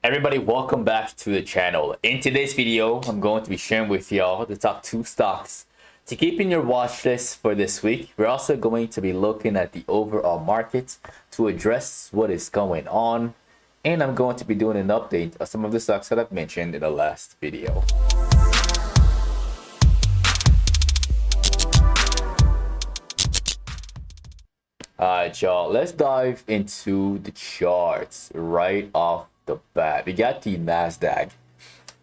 Everybody, welcome back to the channel. In today's video, I'm going to be sharing with y'all the top 2 stocks to keep in your watch list for this week. We're also going to be looking at the overall market to address what is going on. And I'm going to be doing an update of some of the stocks that I've mentioned in the last video. Alright, y'all, let's dive into the charts right off the bat. We got the Nasdaq,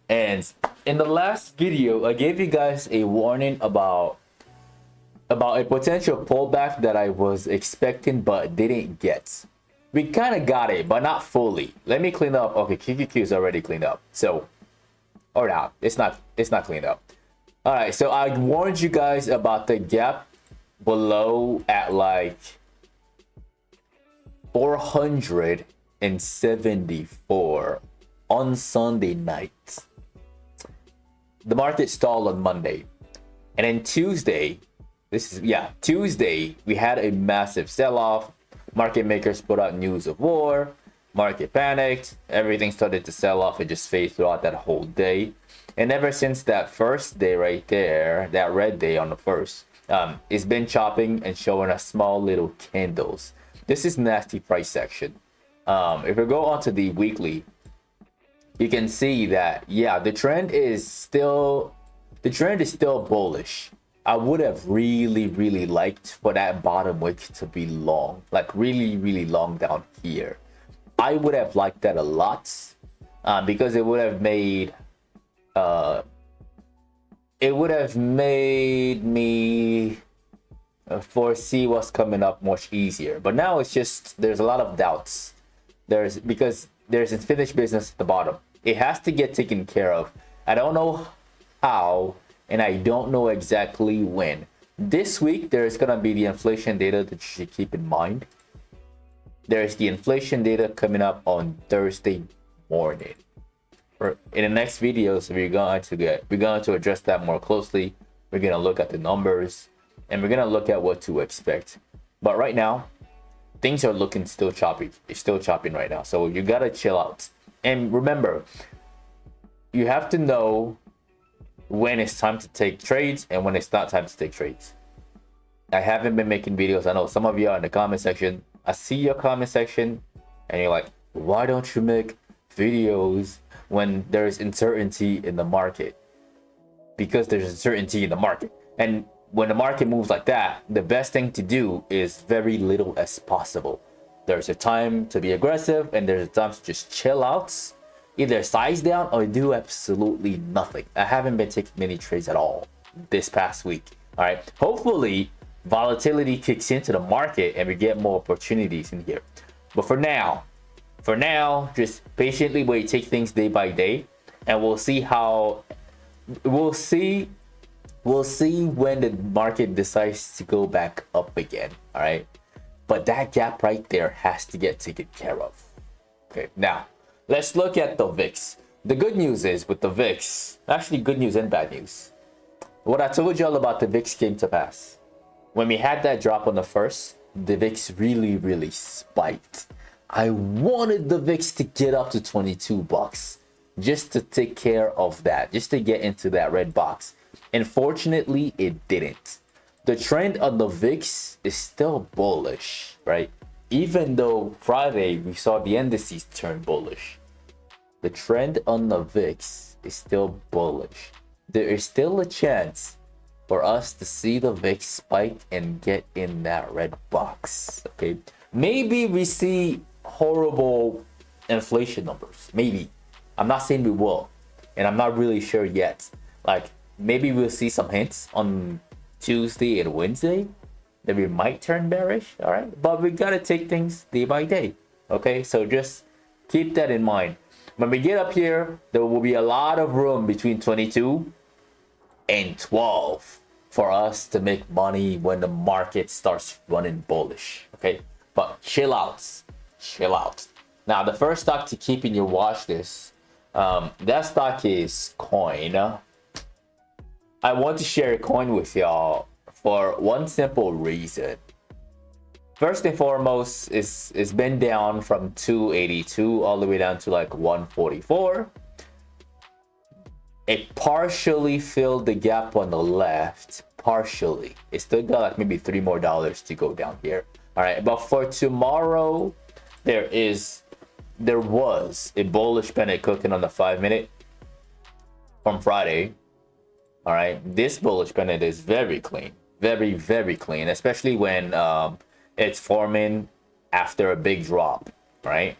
and in the last video I gave you guys a warning about a potential pullback that I was expecting but didn't get. We kind of got it, but not fully. Let me clean up. Okay, QQQ is already cleaned up, so or not, it's not cleaned up. All right, so I warned you guys about the gap below at like 474 on Sunday night. The market stalled on Monday, and then Tuesday, Tuesday we had a massive sell-off. Market makers put out news of war, market panicked, everything started to sell off and just fade throughout that whole day. And ever since that first day right there, that red day on the first, it's been chopping and showing us small little candles. This is nasty price section. If we go on to the weekly, you can see that the trend is still bullish. I would have really liked for that bottom wick to be long, like really long down here. I would have liked that a lot, because it would have made me foresee what's coming up much easier. But now it's just there's a lot of doubts. Because there's unfinished business at the bottom. It has to get taken care of. I don't know how, and I don't know exactly when. This week there's gonna be the inflation data that you should keep in mind. There's the inflation data coming up on Thursday morning. In the next videos, we're going to address that more closely. We're gonna look at the numbers, and we're gonna look at what to expect. But right now, things are looking still choppy. It's still chopping right now, so you gotta chill out. And remember, you have to know when it's time to take trades and when it's not time to take trades. I haven't been making videos. I know some of you are in the comment section. I see your comment section, and you're like, why don't you make videos when there's uncertainty in the market? Because there's uncertainty in the market, and when the market moves like that, the best thing to do is very little as possible. There's a time to be aggressive, and there's a time to just chill out, either size down or do absolutely nothing. I haven't been taking many trades at all this past week. All right, hopefully volatility kicks into the market and we get more opportunities in here. But for now, just patiently wait, take things day by day, and we'll see when the market decides to go back up again. All right, but that gap right there has to get taken care of. Okay, now let's look at the VIX. The good news is with the VIX, actually good news and bad news. What I told y'all about the VIX came to pass. When we had that drop on the first, the VIX really spiked. I wanted the VIX to get up to 22 bucks just to take care of that, just to get into that red box. Unfortunately, it didn't. The trend on the VIX is still bullish, right? Even though Friday we saw the indices turn bullish, the trend on the VIX is still bullish. There is still a chance for us to see the VIX spike and get in that red box. Okay, maybe we see horrible inflation numbers. Maybe. I'm not saying we will, and I'm not really sure yet. Like, maybe we'll see some hints on Tuesday and Wednesday that we might turn bearish. All right, but we gotta take things day by day. Okay, so just keep that in mind. When we get up here, there will be a lot of room between 22 and 12 for us to make money when the market starts running bullish. Okay, but chill out. Now, the first stock to keep in your watch list, that stock is Coin. I want to share a coin with y'all for one simple reason. first and foremost, it's been down from 282 all the way down to like 144. It partially filled the gap on the left, partially. It still got like maybe $3 more to go down here. All right, but for tomorrow, there was a bullish pennant cooking on the 5-minute from Friday. All right, this bullish pennant is very clean, very, very clean, especially when it's forming after a big drop, right?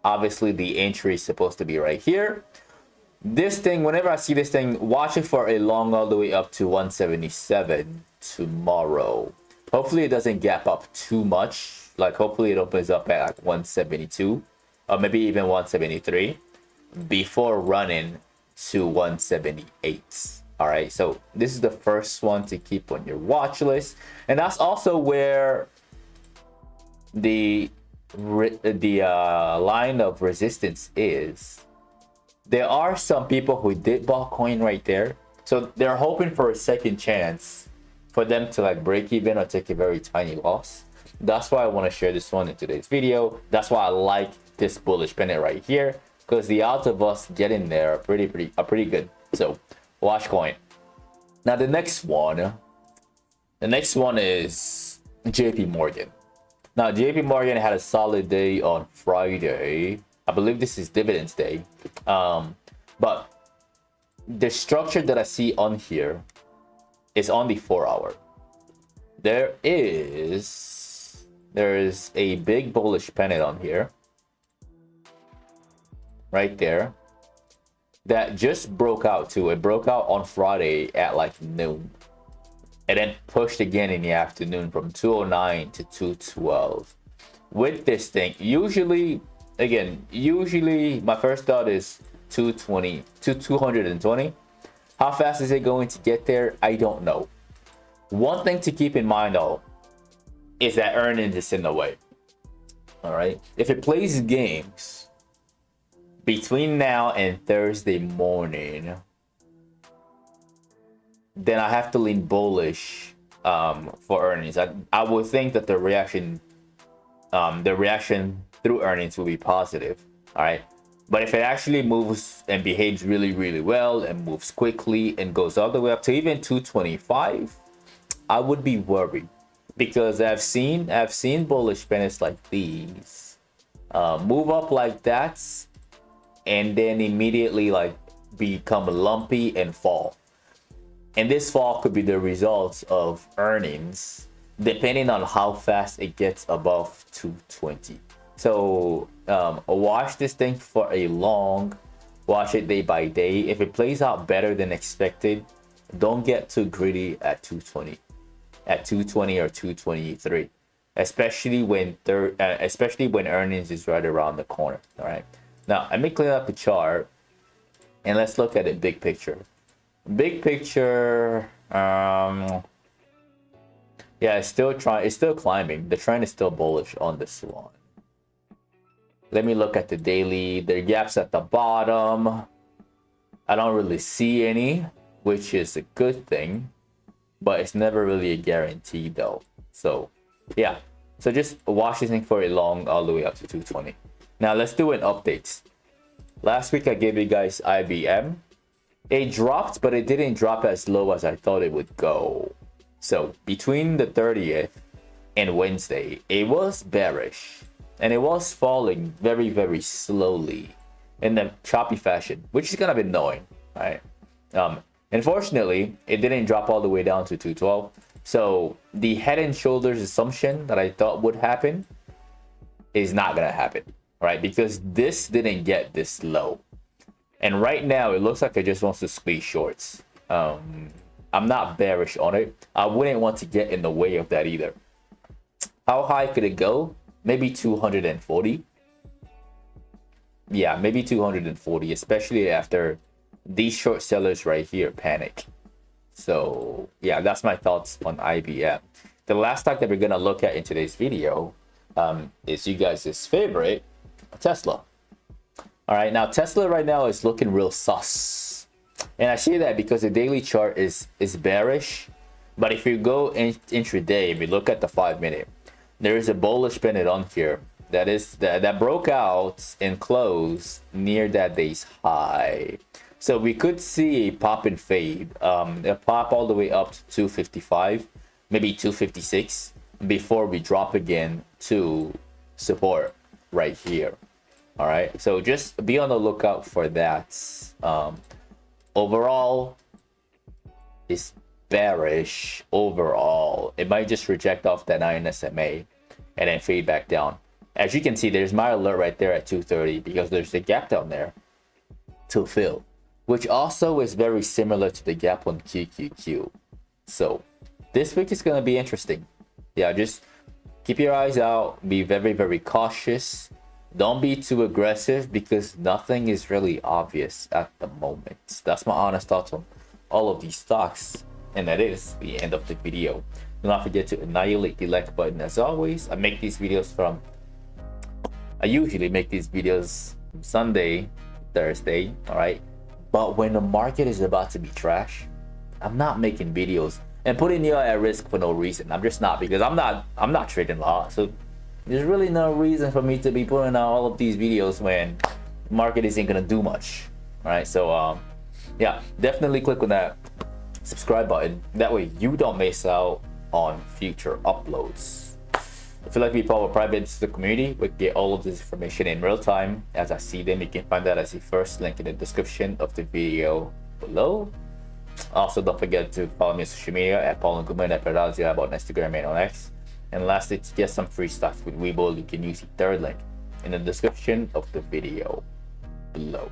Obviously, the entry is supposed to be right here. This thing, whenever I see this thing, watch it for a long all the way up to 177 tomorrow. Hopefully, it doesn't gap up too much. Like, hopefully, it opens up at like 172 or maybe even 173 before running to 178. All right, so this is the first one to keep on your watch list, and that's also where the line of resistance is. There are some people who did buy coin right there, so they're hoping for a second chance for them to like break even or take a very tiny loss. That's why I want to share this one in today's video. That's why I like this bullish pennant right here, because the odds of us getting there are pretty good. So watch coin. Now the next one is JP Morgan. Now JP Morgan had a solid day on Friday. I believe this is dividends day. But the structure that I see on here is on the 4-hour. There is a big bullish pennant on here, right there, that just broke out too. It broke out on Friday at like noon, and then pushed again in the afternoon from 209 to 212. With this thing, usually my first thought is 220 to 220. How fast is it going to get there? I don't know. One thing to keep in mind though is that earnings is in the way. All right, if it plays games between now and Thursday morning, then I have to lean bullish for earnings. I would think that the reaction through earnings will be positive. All right, but if it actually moves and behaves really well and moves quickly and goes all the way up to even 225, I would be worried, because I've seen bullish pennants like these move up like that and then immediately like become lumpy and fall. And this fall could be the result of earnings, depending on how fast it gets above 220. So watch this thing for a long, watch it day by day. If it plays out better than expected, don't get too greedy at 220 or 223, especially when earnings is right around the corner. All right, now let me clean up the chart and let's look at the big picture. Big picture, yeah, it's still climbing. The trend is still bullish on this one. Let me look at the daily. There are gaps at the bottom. I don't really see any, which is a good thing, but it's never really a guarantee though. So yeah, so just watch this thing for a long all the way up to 220. Now let's do an update. Last week I gave you guys IBM. It dropped, but it didn't drop as low as I thought it would go. So between the 30th and Wednesday, it was bearish and it was falling very slowly in the choppy fashion, which is kind of annoying, right? Unfortunately, it didn't drop all the way down to 212. So the head and shoulders assumption that I thought would happen is not gonna happen, right? Because this didn't get this low. And right now, it looks like it just wants to squeeze shorts. I'm not bearish on it. I wouldn't want to get in the way of that either. How high could it go? Maybe 240. Yeah, maybe 240, especially after these short sellers right here panic. So yeah, that's my thoughts on IBM. The last stock that we're gonna look at in today's video is you guys' favorite, Tesla. All right, now Tesla right now is looking real sus, and I say that because the daily chart is bearish. But if you go intraday, if you look at the 5-minute, there is a bullish pennant on here that broke out and closed near that day's high. So we could see a pop and fade, a pop all the way up to 255, maybe 256, before we drop again to support right here. All right, so just be on the lookout for that. Overall, it's bearish. Overall, it might just reject off that 9 SMA and then fade back down. As you can see, there's my alert right there at 230 because there's a gap down there to fill, which also is very similar to the gap on QQQ. So this week is going to be interesting. Yeah, just keep your eyes out. Be very, very cautious. Don't be too aggressive because nothing is really obvious at the moment. That's my honest thoughts on all of these stocks. And that is the end of the video. Do not forget to annihilate the like button. As always, I usually make these videos Sunday, Thursday, all right? But when the market is about to be trash, I'm not making videos and putting you at risk for no reason. I'm just not, because I'm not trading a lot. So there's really no reason for me to be putting out all of these videos when the market isn't gonna do much. All right, so yeah, definitely click on that subscribe button. That way you don't miss out on future uploads. If you'd like to be part of a private community, we get all of this information in real time as I see them. You can find that as the first link in the description of the video below. Also, don't forget to follow me on social media at Paul and Goodman, at Patternology, about Instagram and on X. And lastly, to get some free stocks with Webull, you can use the third link in the description of the video below.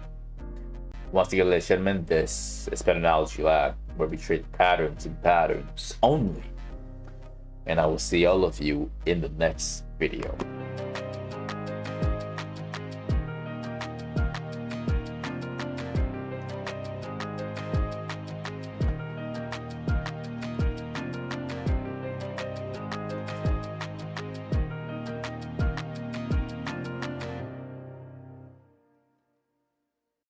Once again, ladies and gentlemen, this is Patternology Lab, where we trade patterns and patterns only. And I will see all of you in the next video.